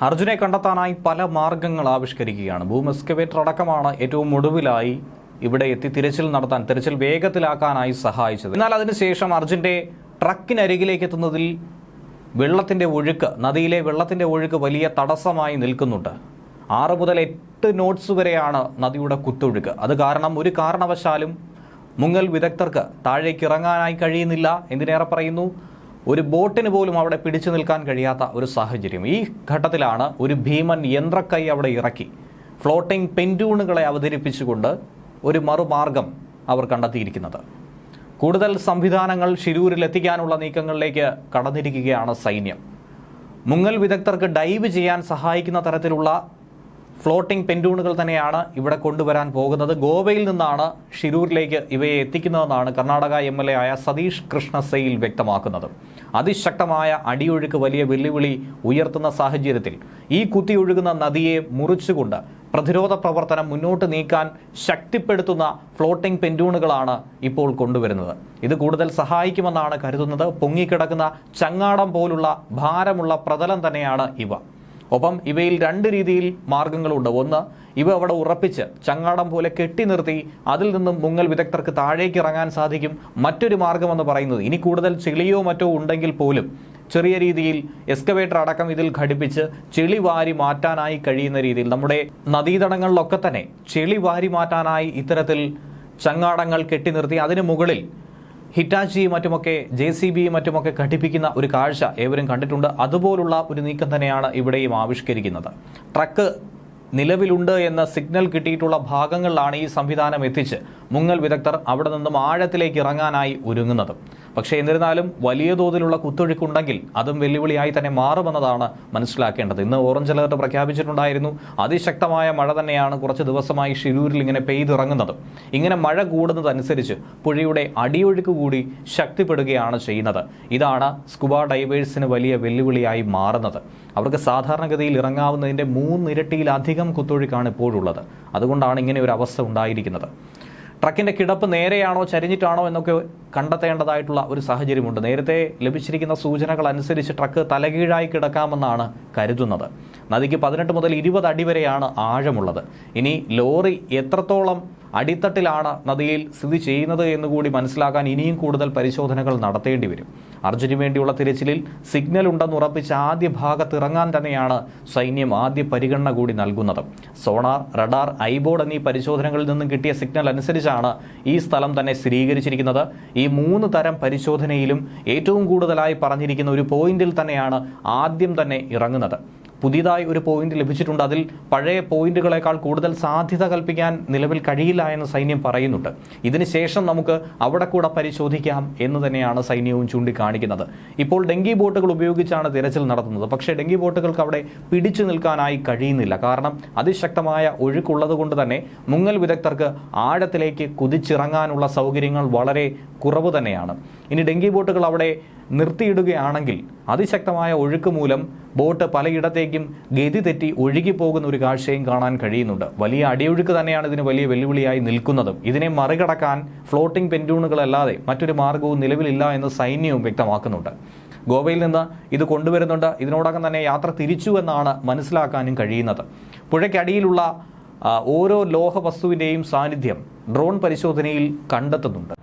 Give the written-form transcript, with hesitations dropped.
അർജുനെ കണ്ടെത്താനായി പല മാർഗങ്ങൾ ആവിഷ്കരിക്കുകയാണ്. ബൂം എക്സ്കവേറ്റർ അടക്കമാണ് ഏറ്റവും ഒടുവിലായി ഇവിടെ എത്തി തിരച്ചിൽ വേഗത്തിലാക്കാനായി സഹായിച്ചത്. എന്നാൽ അതിനുശേഷം അർജുൻ്റെ ട്രക്കിനരികിലേക്ക് എത്തുന്നതിൽ നദിയിലെ വെള്ളത്തിൻ്റെ ഒഴുക്ക് വലിയ തടസ്സമായി നിൽക്കുന്നുണ്ട്. 6 മുതൽ 8 നോട്ട്സ് വരെയാണ് നദിയുടെ കുത്തൊഴുക്ക്. അത് കാരണം ഒരു കാരണവശാലും മുങ്ങൽ വിദഗ്ധർക്ക് താഴേക്ക് ഇറങ്ങാനായി കഴിയുന്നില്ല. എന്തിനേറെ പറയുന്നു, ഒരു ബോട്ടിന് പോലും അവിടെ പിടിച്ചു നിൽക്കാൻ കഴിയാത്ത ഒരു സാഹചര്യം. ഈ ഘട്ടത്തിലാണ് ഒരു ഭീമൻ യന്ത്രക്കൈ അവിടെ ഇറക്കി ഫ്ലോട്ടിംഗ് പെൻഡൂണുകളെ അവതരിപ്പിച്ചുകൊണ്ട് ഒരു മറുമാർഗം അവർ കണ്ടെത്തിയിരിക്കുന്നത്. കൂടുതൽ സംവിധാനങ്ങൾ ഷിരൂരിൽ എത്തിക്കാനുള്ള നീക്കങ്ങളിലേക്ക് കടന്നിരിക്കുകയാണ് സൈന്യം. മുങ്ങൽ വിദഗ്ധർക്ക് ഡൈവ് ചെയ്യാൻ സഹായിക്കുന്ന തരത്തിലുള്ള ഫ്ലോട്ടിംഗ് പെൻഡൂണുകൾ തന്നെയാണ് ഇവിടെ കൊണ്ടുവരാൻ പോകുന്നത്. ഗോവയിൽ നിന്നാണ് ഷിരൂരിലേക്ക് ഇവയെ എത്തിക്കുന്നതെന്നാണ് കർണാടക MLA ആയ സതീഷ് കൃഷ്ണ സെയിൽ വ്യക്തമാക്കുന്നത്. അതിശക്തമായ അടിയൊഴുക്ക് വലിയ വെല്ലുവിളി ഉയർത്തുന്ന സാഹചര്യത്തിൽ ഈ കുത്തിയൊഴുകുന്ന നദിയെ മുറിച്ചുകൊണ്ട് പ്രതിരോധ പ്രവർത്തനം മുന്നോട്ട് നീക്കാൻ ശക്തിപ്പെടുത്തുന്ന ഫ്ലോട്ടിംഗ് പെൻഡൂണുകളാണ് ഇപ്പോൾ കൊണ്ടുവരുന്നത്. ഇത് കൂടുതൽ സഹായിക്കുമെന്നാണ് കരുതുന്നത്. പൊങ്ങിക്കിടക്കുന്ന ചങ്ങാടം പോലുള്ള ഭാരമുള്ള പ്രതലം തന്നെയാണ് ഇവ. ഒപ്പം ഇവയിൽ 2 രീതിയിൽ മാർഗങ്ങളുണ്ട്. ഒന്ന്, ഇവ അവിടെ ഉറപ്പിച്ച് ചങ്ങാടം പോലെ കെട്ടി നിർത്തി അതിൽ നിന്നും മുങ്ങൽ വിദഗ്ധർക്ക് താഴേക്ക് ഇറങ്ങാൻ സാധിക്കും. മറ്റൊരു മാർഗമെന്ന് പറയുന്നത്, ഇനി കൂടുതൽ ചെളിയോ മറ്റോ ഉണ്ടെങ്കിൽ പോലും ചെറിയ രീതിയിൽ എക്സ്കവേറ്റർ അടക്കം ഇതിൽ ഘടിപ്പിച്ച് ചെളി വാരി മാറ്റാനായി കഴിയുന്ന രീതിയിൽ, നമ്മുടെ നദീതടങ്ങളിലൊക്കെ തന്നെ ചെളി വാരി മാറ്റാനായി ഇത്തരത്തിൽ ചങ്ങാടങ്ങൾ കെട്ടി നിർത്തി അതിന് മുകളിൽ ഹിറ്റാച്ചിയും മറ്റുമൊക്കെ JCBയും മറ്റുമൊക്കെ ഘടിപ്പിക്കുന്ന ഒരു കാഴ്ച ഏവരും കണ്ടിട്ടുണ്ട്. അതുപോലുള്ള ഒരു നീക്കം തന്നെയാണ് ഇവിടെയും ആവിഷ്കരിക്കുന്നത്. ട്രക്ക് നിലവിലുണ്ട് എന്ന സിഗ്നൽ കിട്ടിയിട്ടുള്ള ഭാഗങ്ങളിലാണ് ഈ സംവിധാനം എത്തിച്ച് മുങ്ങൽ വിദഗ്ധർ അവിടെ നിന്നും ആഴത്തിലേക്ക് ഇറങ്ങാനായി ഒരുങ്ങുന്നത്. പക്ഷേ എന്നിരുന്നാലും വലിയ തോതിലുള്ള കുത്തൊഴുക്കുണ്ടെങ്കിൽ അതും വെല്ലുവിളിയായി തന്നെ മാറുമെന്നതാണ് മനസ്സിലാക്കേണ്ടത്. ഇന്ന് ഓറഞ്ച് അലർട്ട് പ്രഖ്യാപിച്ചിട്ടുണ്ടായിരുന്നു. അതിശക്തമായ മഴ തന്നെയാണ് കുറച്ച് ദിവസമായി ഷിരൂരിൽ ഇങ്ങനെ പെയ്തിറങ്ങുന്നത്. ഇങ്ങനെ മഴ കൂടുന്നതനുസരിച്ച് പുഴയുടെ അടിയൊഴുക്ക് കൂടി ശക്തിപ്പെടുകയാണ് ചെയ്യുന്നത്. ഇതാണ് സ്കൂബ ഡൈവേഴ്സിന് വലിയ വെല്ലുവിളിയായി മാറുന്നത്. അവർക്ക് സാധാരണഗതിയിൽ ഇറങ്ങാവുന്നതിൻ്റെ 3 ഇരട്ടിയിലധികം കുത്തൊഴുക്കാണ് ഇപ്പോഴുള്ളത്. അതുകൊണ്ടാണ് ഇങ്ങനെ ഒരു അവസ്ഥ ഉണ്ടായിരിക്കുന്നത്. ട്രക്കിൻ്റെ കിടപ്പ് നേരെയാണോ ചരിഞ്ഞിട്ടാണോ എന്നൊക്കെ കണ്ടെത്തേണ്ടതായിട്ടുള്ള ഒരു സാഹചര്യമുണ്ട്. നേരത്തെ ലഭിച്ചിരിക്കുന്ന സൂചനകൾ അനുസരിച്ച് ട്രക്ക് തലകീഴായി കിടക്കാമെന്നാണ് കരുതുന്നത്. നദിക്ക് 18 മുതൽ 20 അടി വരെയാണ് ആഴമുള്ളത്. ഇനി ലോറി എത്രത്തോളം അടിത്തട്ടിലാണ് നദിയിൽ സ്ഥിതി ചെയ്യുന്നത് എന്നുകൂടി മനസ്സിലാക്കാൻ ഇനിയും കൂടുതൽ പരിശോധനകൾ നടത്തേണ്ടി വരും. അർജുന് വേണ്ടിയുള്ള തിരച്ചിലിൽ സിഗ്നൽ ഉണ്ടെന്ന് ഉറപ്പിച്ച് ആദ്യ ഭാഗത്ത് ഇറങ്ങാൻ തന്നെയാണ് സൈന്യം ആദ്യ പരിഗണന കൂടി നൽകുന്നത്. സോണാർ, റഡാർ, ഐബോർഡ് എന്നീ പരിശോധനകളിൽ നിന്നും കിട്ടിയ സിഗ്നൽ അനുസരിച്ചാണ് ഈ സ്ഥലം തന്നെ സ്ഥിരീകരിച്ചിരിക്കുന്നത്. ഈ 3 തരം പരിശോധനയിലും ഏറ്റവും കൂടുതലായി പറഞ്ഞിരിക്കുന്ന ഒരു പോയിന്റിൽ തന്നെയാണ് ആദ്യം തന്നെ ഇറങ്ങുന്നത്. പുതിയതായി ഒരു പോയിന്റ് ലഭിച്ചിട്ടുണ്ട്. അതിൽ പഴയ പോയിന്റുകളെക്കാൾ കൂടുതൽ സാധ്യത കൽപ്പിക്കാൻ നിലവിൽ കഴിയില്ല എന്ന് സൈന്യം പറയുന്നുണ്ട്. ഇതിനുശേഷം നമുക്ക് അവിടെ കൂടെ പരിശോധിക്കാം എന്ന് തന്നെയാണ് സൈന്യവും ചൂണ്ടിക്കാണിക്കുന്നത്. ഇപ്പോൾ ഡെങ്കി ബോട്ടുകൾ ഉപയോഗിച്ചാണ് തിരച്ചിൽ നടത്തുന്നത്. പക്ഷേ ഡെങ്കി ബോട്ടുകൾക്ക് അവിടെ പിടിച്ചു നിൽക്കാനായി കഴിയുന്നില്ല. കാരണം അതിശക്തമായ ഒഴുക്കുള്ളത് കൊണ്ട് തന്നെ മുങ്ങൽ വിദഗ്ധർക്ക് ആഴത്തിലേക്ക് കുതിച്ചിറങ്ങാനുള്ള സൗകര്യങ്ങൾ വളരെ കുറവ് തന്നെയാണ്. ഇനി ഡെങ്കി ബോട്ടുകൾ അവിടെ നിർത്തിയിടുകയാണെങ്കിൽ അതിശക്തമായ ഒഴുക്ക് മൂലം ബോട്ട് പലയിടത്തേക്കും ഗതി തെറ്റി ഒഴുകിപ്പോകുന്ന ഒരു കാഴ്ചയും കാണാൻ കഴിയുന്നുണ്ട്. വലിയ അടിയൊഴുക്ക് തന്നെയാണ് ഇതിന് വലിയ വെല്ലുവിളിയായി നിൽക്കുന്നതും. ഇതിനെ മറികടക്കാൻ ഫ്ലോട്ടിംഗ് പെൻഡൂണുകളല്ലാതെ മറ്റൊരു മാർഗവും നിലവിലില്ല എന്ന് സൈന്യവും വ്യക്തമാക്കുന്നുണ്ട്. ഗോവയിൽ നിന്ന് ഇത് കൊണ്ടുവരുന്നുണ്ട്. ഇതിനോടകം തന്നെ യാത്ര തിരിച്ചു എന്നാണ് മനസ്സിലാക്കാനും കഴിയുന്നത്. പുഴയ്ക്കടിയിലുള്ള ഓരോ ലോഹ വസ്തുവിൻ്റെയും സാന്നിധ്യം ഡ്രോൺ പരിശോധനയിൽ കണ്ടെത്തുന്നുണ്ട്.